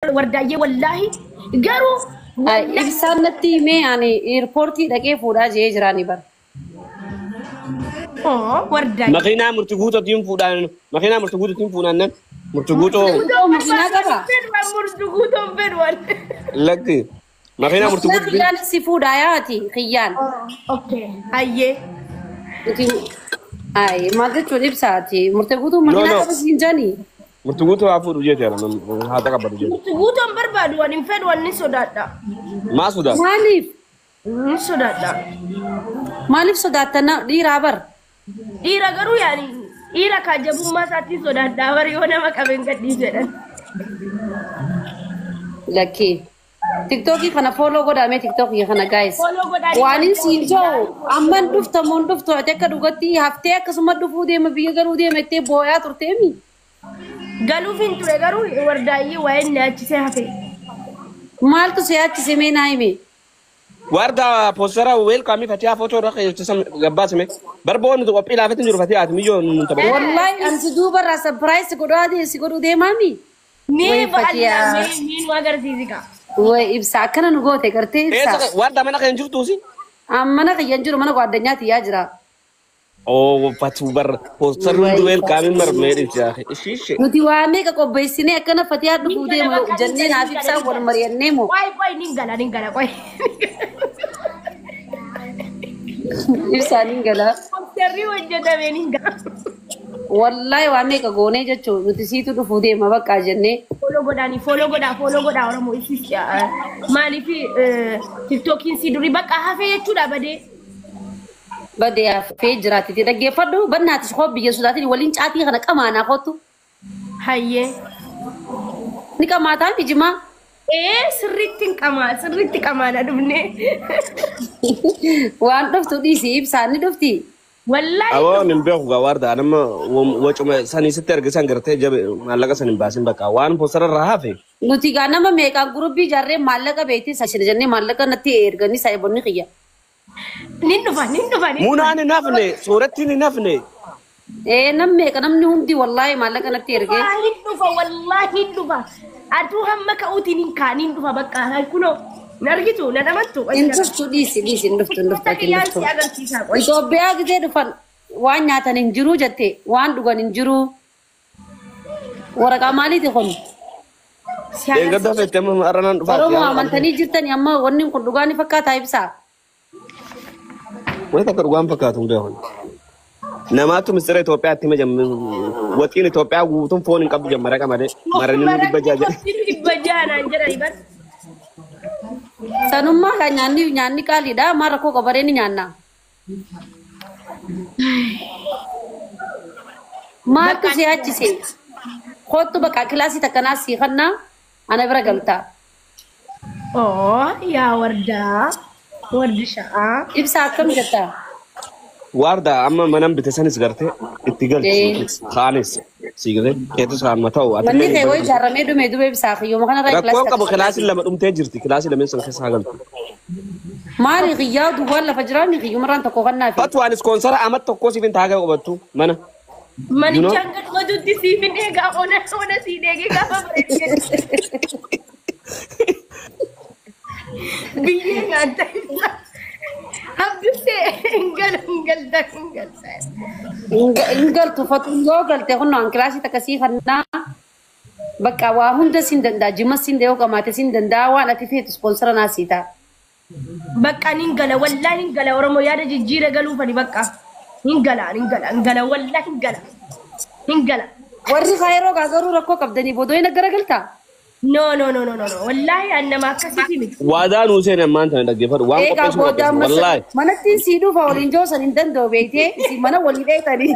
ورداية والله قرو إنسان نتيمة يعني إيربورتي دقيقة فودا جيجراني بر ورداية مخينا مرتقوطة تيم فودان مخينا مرتقوطة تيم فودان مرتقوطة مرتقوطة بروان لك مخينا مرتقوطة خيان السيفود آياتي خيان اوكي هاي أي ما قلت له بساتي مرتقوطة مخينا بس ينجاني مرتقوطة عفوا وجيت يعني هذا قبل وجيت مرتقوطة برباد وان فين وان نسوداتا ما سودا مالف نسوداتا مالف صداتنا دي رابر إيرا قرو يعني إيرا كاجبو ما ساتي سوداتا وريونا ما كابين قد ديزيران لكي تيك توكي خنا فولو قد أمي تيك توكي خنا جايز وانين سينجو أمان دفتة من دفتة أتاك دوغتي هفتة كسمة دفو دي مبيه قرو دي متى بويا ترتمي قالوا فين ترى قالوا وردايي وين ناتي سهفي مال تسيات تسمين هايمي واردا بوسترا ويل كامي فتيا فوتو رخي تسم غباسمي بربون تو قبيله فتن جرو فتيا مليون منتبه والله أنت دوبر راس برايس كودادي سيكودو دي مامي مين بقى مين واقر سيزيكا وإبساكنا نقوتي كرتي إيه واردا منا كان جرتوسي أمنا كينجرو منا قادنيا تياجرا أو فتوبر بوستر ويل كامي مرمير إيشاخ إيش نتي وامي كقبيسيني أكنا فتيا دفودي جنين عفيف سا ورمريان نيمو كوي نينغالا كوي إبسا نينغالا بوستري وجدا نينغالا والله وامي كقوني جتشو نتي سيتو دفودي ما بقى جنين follow goda orang mau isi mali fi tiktokin si duri baka hafe chuda bade بدي فيجراتي تدقي فدو بنات شخوب بيجي سوداتي ولين شاتي خنا كمان أخوتو هاي نيكا ما تام بيجما سريتين كمان أدمني وان دفتو دي سيب ساني دفتي والله أو نبيه واردا أنا ما وجم ساني ستر جسان قرته جب مالك ساني باسين بقى وان بوسر الرهافه نتي غانا ما ميكا جروب بي جاري مالك بيتي ساشر جنني مالك نتي إيرغني سايبوني خيا نينو موناني نافني صورتيني نافني نمي كنم نهندي والله مالك نتي إيرغي والله هندوفا أتو هم كأوتي نينكا نيندوفا بقى هاي كنو نرجتو ندمتو إنتو ديسي ندفتو إنتو بيا كده دفن وان ناتا ننجرو جتة وان دوغا ننجرو ورقا مالي تخون إيه قد في تمام أرنان Oromo amantanii jirtani amma wanni kun dhugaani fakkaata ibsa. Wai takar gwan fakkaatu hundee namaatu misira Itoophiyaatti hima waxiin Itoophiyaa guutuun foon hin qabu jammara qamade marani dibba jaanaan jedhani bas. Sanummaa kan nyaanni qaaliidha amma rakkoo qabaree ni nyaanna. Maaltu si achise kottu bakka kilaasii takkanaa si kannaa ana bira galtaa. Oh yaa wardaa wardi sha'aa. Ibsa akkam jettaa? Warda amma manam bitasanis garte itti galti khaanis sigale keetus khaan matau manni kee way jarramee dhume dube ibsa yoo makana raa kilaas rakkoon qabu kilaasi lama dhumtee jirti kilaasi lama san keessa galti maali qiyaa duwwal lafa jiraan qiyyuu maraan tokko kannaa fi fatwaan sponsor amat tokko sifin taaga qabattu mana mani jangat madutti sifin egaa ona si deegee gaafa bareedee biyyee nyaata Habduse ingal tu fatu yogal te hono an klasi takasi hanna bakka wa hunda sindanda jima sinde yo kamate sindanda wa na tifi sponsor na sita bakka ningala wallahi ningala oromo yada jijjire galu fani bakka ningala wallahi ningala warri khayro ga garu rakko kabdani bodoy na garagalta No. Wallahi anna ma kasiti mi. Wadaan Hussein ammaan tan dhaggeeffadhu waan qopheessu wallahi. Manatti si dhufa waliin joosan hin danda'u beekte si mana walii dheetanii.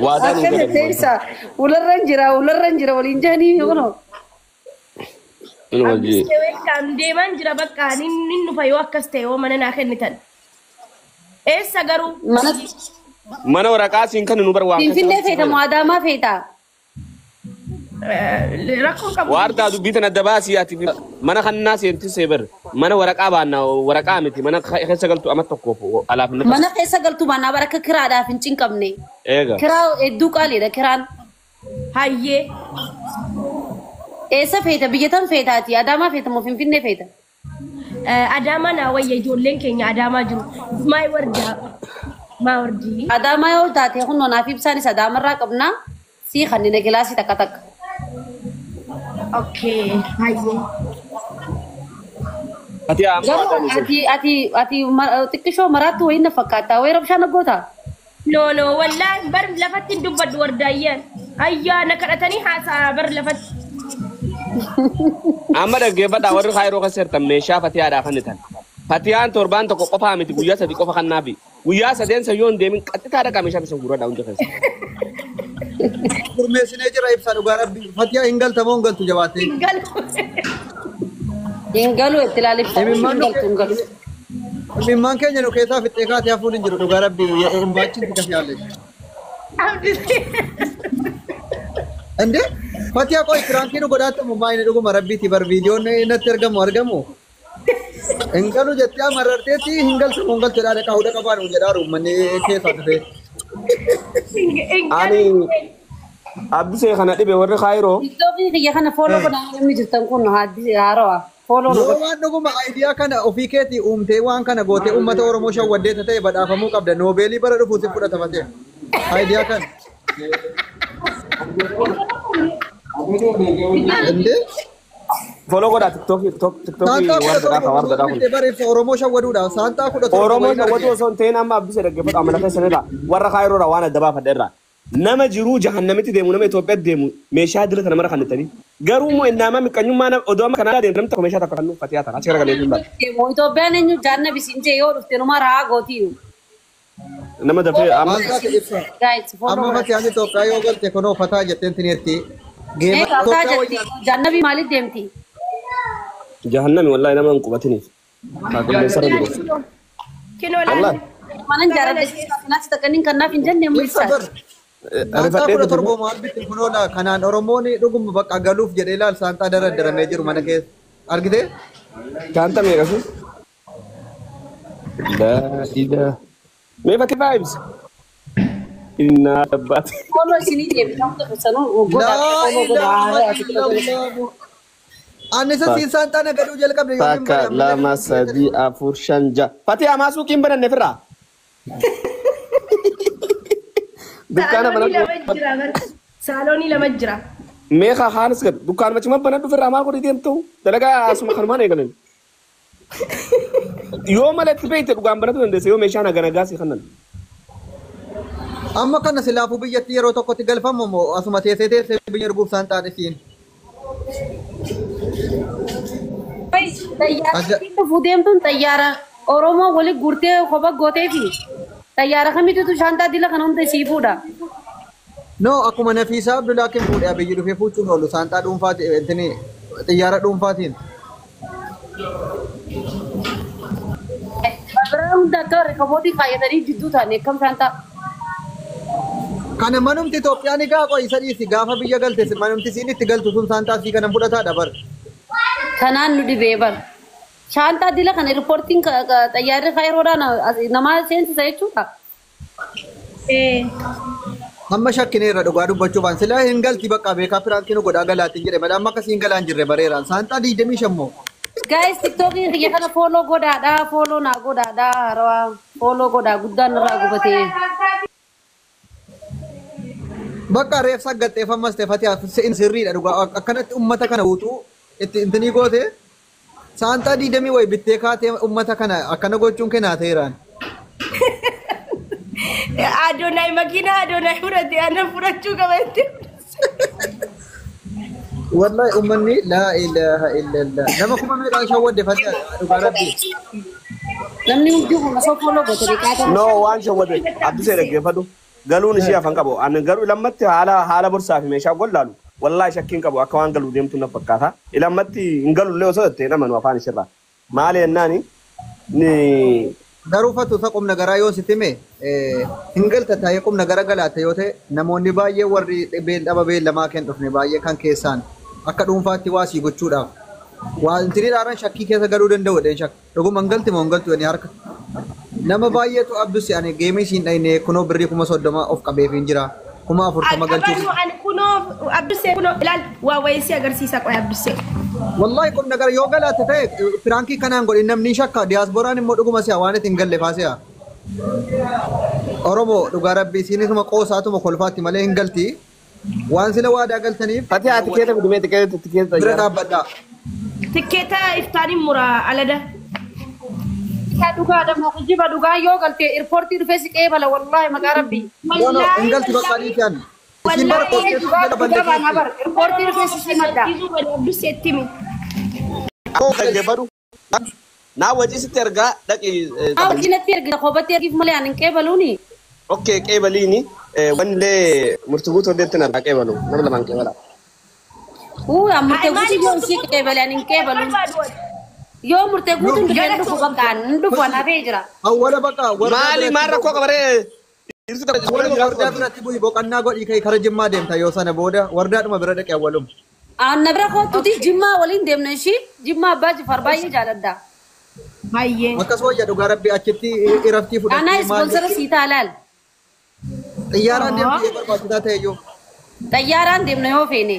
Wadaan Hussein. Akka teessa ularran jira waliin jahanii yono. Kan deeman jira bakka nin dhufa yoo akkas ta'e yoo mana naa kennitan. Eessa garuu? Mana waraqaa siin kan nu barbaadu. Finfinnee feeta moo Adaamaa feeta? Warda dubbitan adda baasiyaati mana kannaa seenti seebar mana waraqaa baanna waraqaa miti mana keessa galtu amma tokko alaafna mana keessa galtu baanna baraka kiraadhaaf hin cinqabne eega kiraa hedduu qaaliidha kiraan hayyee Esa feeta biyyatan feetaati. Adaamaa feeta moo Finfinnee feeta? Adaamaa naa wayya ijoolleen keenya Adaamaa jiru. Maay wardaa. Maa wardii. Adaamaa yoo taate kun naaf ibsaanis Adaamarraa qabnaa. Sii kanneen gilaasii takka takka. Okay. Hayyee. Ati amma Ati xiqqishoo maraattu wayii na fakkaata. Wayii rabshaa na goota. No, wallahi bar lafatti dubbadhu wardaayyaan. Ayyaa na kadhatanii haasaa bar lafatti. amma dhaggeeffadhaa warri kaayiroo kan seertan meeshaa fatiyaadhaa kan itan. Fatiyaan torbaan tokko qofaa miti guyyaa sadii qofa kan naafi. Guyyaa sadeen sayyoo hin deemin qaxxitaa dhaqaa meeshaa keessa gurradhaa hunda keessa. Gurmeessinee jira ibsa dhugaa rabbi. Fatiyaa hin galtamoo hin galtu jabaatee. Hingalu itti ilaalifta. Hingalu. Mimmaan keenya nu keessaa fixee kaatee hafuun hin jiru dhugaa rabbi. Baachiin tika fiyaalle. Ande Fatiyaa qoy firaankiin godhaatamu maayini dhuguma rabbiiti bar viidiyoon natti argamu. Hingalu jettee amararteetti hin galtamoo hin galtu jedhaa dhaqaa hudha qabaan jedhaaru uummanni keessaa dhufee. Ani Abdusee kana dhibe warri kaayiroo. TikTokii kiyya kana follow godhaa namni jirtan kun haarawaa. Follow Yoo waan dhuguma ayidiyaa kana ofii keetii uumtee waan kana gootee uummata Oromoo shawwaddeeta ta'e badhaafamuu qabda. Noobeelii bara dhufuutti fudhata fatee. Ayidiyaa kana. Indee? Follow godhaa tiktokii wardaadhaa kun. Bareessa Oromoo shawwaduudhaaf saantaa kudha torba. Oromoo shawwaduu osoo hin ta'in amma Abdusee dhaggeeffatu amala keessanirraa warra kaayiroodhaa waan adda baafadha irraa. Nama jiruu jahannamitti deemu nama Itoophiyaatti deemu meeshaa dilata nama kan ittanii garuu moo innama miqqanyummaa odoo amma kanaa deemu namni tokko meeshaa takka kan uffatee haatan achi garagalee hin baatu. Itoophiyaan eenyu jaanna bisiinjee yoo dhufte numa raa gootii. Nama dafee amma Amma Fatiyaan Itoophiyaa yoo galte kunoo fataa jetteen tineetti. Jaannabii maaliif deemti? jahannami wallahi nama hin qubatiniif. Kaaqillee sara jiru. Wallahi. Manan jaaladha natti takkaniin kanaaf hin jenne mul'isaa. Saantaa kudha torba maal bitti kunoodha kanaan Oromoon dhuguma bakka galuuf jedhee ilaal saantaa daraddaramee jiru mana keessa argitee? Saantaa meeqasu? Ida. Mee Fati vibes? Inna abbaati. Follow isinii deebi'aa sanuu Anisa siin saantaa nagaduu jalqabne yoo hin Takka lama sadii afur shan ja'a. Fati amaasuu kin bananne firraa? Dukkaana banadhu. Saaloonii lama jira. Meeqa haanis gad dukkaan macima banadhu firraa maal godhi deemtu? Dalagaa asuma kanumaan eegalan. Yoo malatti beekte dhugaan banatu dandeessa yoo meeshaan haganagaa si kannan. amma kana silaafuu biyyatti yeroo tokkotti galfamu moo asuma teessee biyya arguuf saantaa dhisiin. Xayyaara fuudheemtuun xayyaara Oromoo waliin guurtee kophaa gootee fi xayyaara kamitu shaantaa dila kana hunda isii fuudha. No akkuma Nafiisaa Abdullaakin fuudhee biyyi dhufee fuuchuun oolu saantaa dhuunfaati intini xiyyaara dhuunfaatiin. Bara hunda torre kabootii fayyadanii jidduu taane akkam shaantaa. Kana manumti Itoophiyaan egaa qo'i sadiisi gaafa biyya galte manumti siin itti galtu sun saantaa sii kana fudhataa dabar. Kanaan nu dhibee bar. Shaantaa dila kana riippoortiin xayyaarri kaayiroodhaan nama seensisa jechuudha. Amma shakkineerra dhugaa dubbachuufaan silaa hin galti bakka beekaa firaankiin godhaa galaatiin jedhe malee amma akkasiin galaan jirre bareeraan saantaa 25 moo. Guys, TikTokii kiyya kana follow godhaadha, follow naa godhaadha, harawaa follow godhaa guddaan irraa gubatee. Bakka reef saggatteeffamas Fatiyaa sirriidha dhugaa akkanatti uummata kana guutuu itti intinii goote saantaa 20 wayi bittee kaatee uummata kana akkana gochuun kennaa ta'eeraan. Adonai makina Adonai fudhate anan fudhachuu qabatti. Wallahi uummanni laa ilaaha illallah nama kuma meeqaan shawwadde Fatiyaa dhugaa rabbi. Namni hundi kun osoo follow goote riqaata. No waan shawwadde Abdusee dhaggeeffadhu. Galuun ishee afaan qabu. Ani garuu lammatti haala borsaa fi meeshaa gollaalu. Wallahi shakkiin qabu akka waan galuu deemtu na fakkaata. Lammatti hin galullee osoo jettee nama nu afaan ishirraa. Maali jennaani ni garuu fatu isa qubna garaa yoo sitime hin galta taa'ee qubna gara galaata yoo ta'e namoonni baay'ee warri dhaba beellamaa kan dhufne baay'ee kan keessaan akka dhuunfaatti waa sii gochuudhaaf. Waa intini dhaaran shakkii keessa galuu danda'u dheen shakka. Dhuguma hin galti moo hin galtu jedhanii harka. Nama baay'eetu Abdus ani geemii siin dhayne kunoo birrii 30,000 of qabeef hin jira. kuma 40 galchuu. Qabanu an kuno abduse kuno ilal waa waysi agarsiisa qoy abduse. Wallahi kun nagar yoo galaate ta'e firankii kanaan godhin namni shakka diyaaspooraan immoo dhuguma si'a waan ittiin galle faasi'a. Oromoo dhugaa rabbii isiinisuma qoosaatuma kolfaatti malee hin galti. Waan sila waadaa galtaniif. Fati ati keeta gudumee tikeeta. Bira dhaabbadhaa. Tikeeta iftaaniin mura alada. Duga ada mau kujiba duga yo galte airport itu fesi ke bala wallahi maka rabbi. Ono enggak tiba kali kan. Simbar kok airport itu fesi simada. Izu bada abduse timi. Ako kage baru. Na waje su terga daki. Ah kina terga ko bater gif male anin ke baluni. Okay ke balini wande murtubuto detna ke balu. Namla man ke bala. Murtegutu yo si ke bala anin ke baluni. Yo murtegutu ndelu ko bakan ndu ko na bejra. Awwala baka Mali marra ko kabare. Irsu ta warda biratti bu'i boqannaa godhii kai kara jimmaa deemta yoo sana booda wardaadhuma bira dhaqee awwalum. Nabra ko tuti jimma walin demne shi jimma abbaji farbaye jaaladda. Baay'ee. Akkas wayya dhugaa rabbi achitti iraftii fudhatee Ana sponsor sita halal. Xiyyaaraan deemtee barbaachisaa ta'e iyyuu. Xiyyaaraan deemne yoo feene.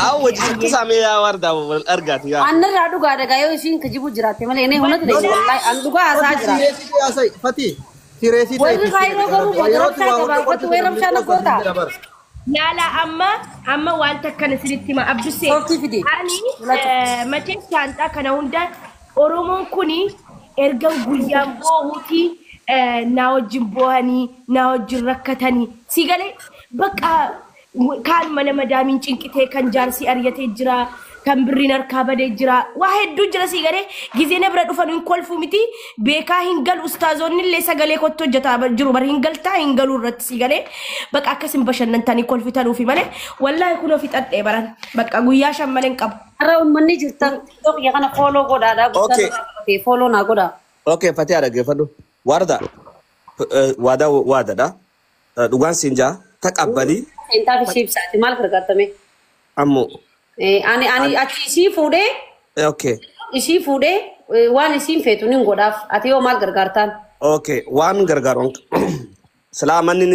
Aw waje su same ya warda argati ya. Anna ra dhugaa daga yoo ishiin kajibu jiraate malee inni hunatu dha wallahi an dhugaa asaa jira. Sireesii yaasai fati sireesii ta'e. Warri kaayiroo garuu boqortaa gabaafatu weeram shaana goota. Lala amma wanta kana siritti ma abduse. Sorti fide. Ani mace shanta kana hunda Oromoon kuni erga guyyaan boohuti na wajjin boohanii na wajjin rakkatanii si galee bakka kan mana madaamin cinqitee kan jaarsi ariyatee jira kan birriin harkaa badee jira waa hedduu jira si galee gizee na bira dhufan hin kolfu miti beekaa hin galu ustaazonni illee sagalee kottu hojjetaa jiru bar hin galtaa hin galuu irratti si galee bakka akkasin bashannantanii kolfitanuufi malee wallaahi kunoo fixadhee baran bakka guyyaa shan malee hin qabu. Har'a uummanni jirtan TikTok yaa kana follow godhaadha. Okay. Follow naa godha. Okay Fati ada gefadu. Warda waadadha. Dhugaan siinjaa taqabbali. Intaa fi shibsaati maal gargaartame? Ammo. Ani achi isii fuudhee. Okay. Isii fuudhee waan isiin feetu nin godhaaf ati yoo maal gargaartaan? Okay waan gargaaruun salaamanni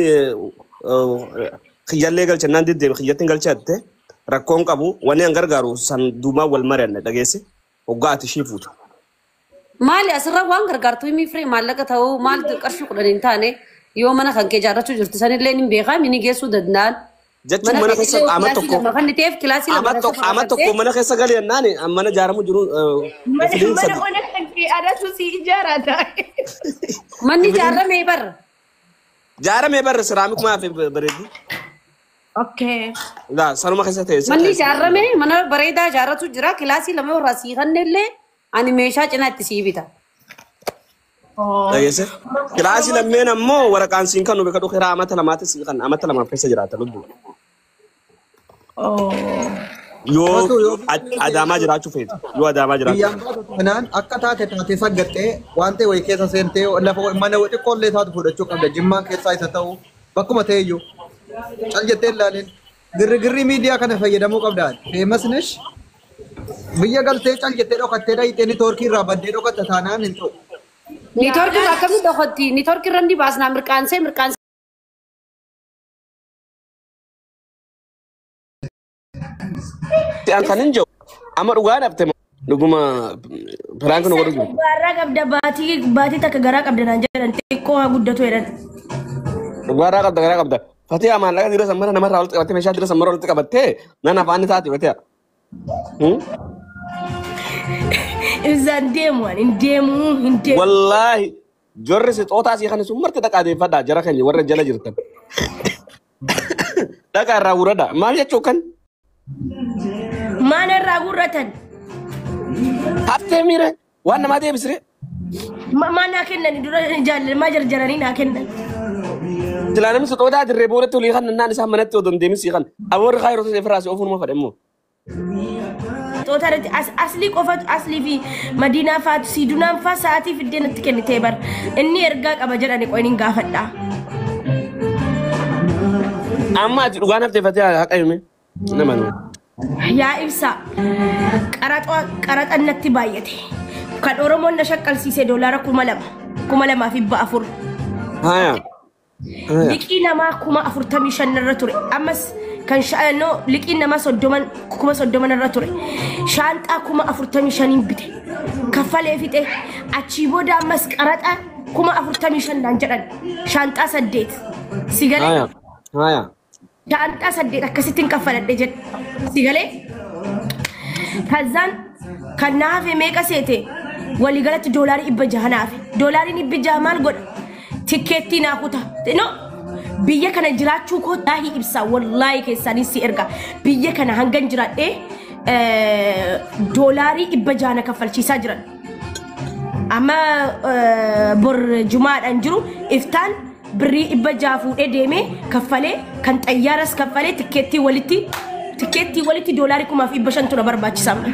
khiyyallee galchannaan deddeebi khiyyattiin galchatte rakkoon qabu wanni an gargaaru san duumaa wal mari'anne dhageesse hoggaa ati ishii fuutu. Maali asirra waan gargaartu himii firee maallaqa ta'uu maal qarshii kudhan hin taane yoo mana kan kee jaarrachuu jirtu sanillee hin beekaa mini geessuu danda'an. Jechuun mana keessa ama tokko mana keessa galee naani mana jaaramu jiru. Mana ona kan kee adatu si ijaarata. Manni jaaramee bar. Jaaramee bar siraamik maa fi bareedu. Okay. La sanuma keessa ta'e. Manni jaaramee mana bareedaa jaaratu jira kilaasii lama irraa sii kannellee ani meeshaa cinaatti sii bita. Dhageesse kilaasii lammeen ammoo waraqaan siin kan nubi kadhu kiraa amata lamaatti sii kan amata lamaaf keessa jiraata lubbu. Yoo adaamaa jiraachuu feetu yoo adaamaa jiraachuu. Kanaan akka taate saggattee waan ta'e wayii keessa seentee lafa mana xiqqoollee taatu fudhachuu qabda jimmaa keessaa isa ta'u bakkuma ta'e iyyuu cal jettee ilaalin girri miidiyaa kana fayyadamuu qabdaan feemasnesh biyya galtee cal jettee dhokattee dhayitee niitoorkii irraa baddee dhokatta taanaan hin ta'u. Niitoorkii irraa akkamitti dhokatti niitoorkii irra ni baasnaa mirqaansee. Kan hin jiru amma dhugaa dhabte dhuguma firaan kan godhu. Garaa qabda baatii takka garaa qabda naan jedhan xiqqoo haa guddatu jedhan. Garaa qabda. Fatee maallaqa dira sammana namarraa walitti qabattee meeshaa dira sammana walitti qabattee nan afaan taate fatee. Ibsaan deemu hin deemu. Wallaahi jorri si xootaa si kan sun marti dhaqaadeeffadhaa jara keenya warra jala jirtan. Dhaqaa irraa gurradha maal jechuu kan? Mana irraa gurratan. Haftee miire waan namaa deebisire. Mana kennan dura jaalladhaa jarjaranii naa kennan. Jilaanim si xootaa dirree boodatti olii kan naan isaan manatti odon deemisi kan aboorri kaa yeroo ta'e firaasi ofuunuma fadhammoo. Xootaa asli qofatu asli fi madiinaa faatu siidunaan faa sa'aatii fiddee natti kennitee bar inni ergaa qaba jedhani qoyniin gaafadhaa. Amma ati dhugaan haftee fatee haqa hime nama nuu. Yaa ibsa qaraxan natti baay'ate kan Oromoon na shaqqalsiise $2,200 Haya. لكينا ما كما أفرتمي شن الرتوري أمس كان شأنه لكينا ما صدمن كما صدمن الرتوري شانت أكما أفرتمي شنين بده كفالة فيته أتشيبو دا مسكرات كما أفرتمي شن دانجران شانت أسديت سيجالي هايا شانت أسديت أكسيتين كفالة دجت سيجالي كذان كان نافي ميكا سيتي ولي قالت دولار إبجاه نافي دولاري إبجاه مال قد تكتي ناكوتا نو بيا كان جرات شوكو تاهي إبسا والله كيساني سيرجع بيا كان هنجن جرات دولاري إبجانا كفل شيء سجرا أما بر جمعة أنجرو إفتان بري إبجافو ديمي كفله كان تيارس كفله تكتي ولتي دولاري كما في إبشان تنا برباش سامنا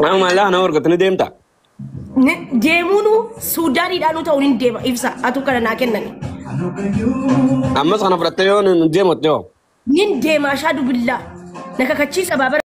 ما لا أنا ورقتني ديمتا deemunu suudaanii dhaanu ta'uun deema ibsa atu kana naa kennani ammas kana fudhattee yoo deemot yoo nin deema ashhadu billah naka kachiisa baabara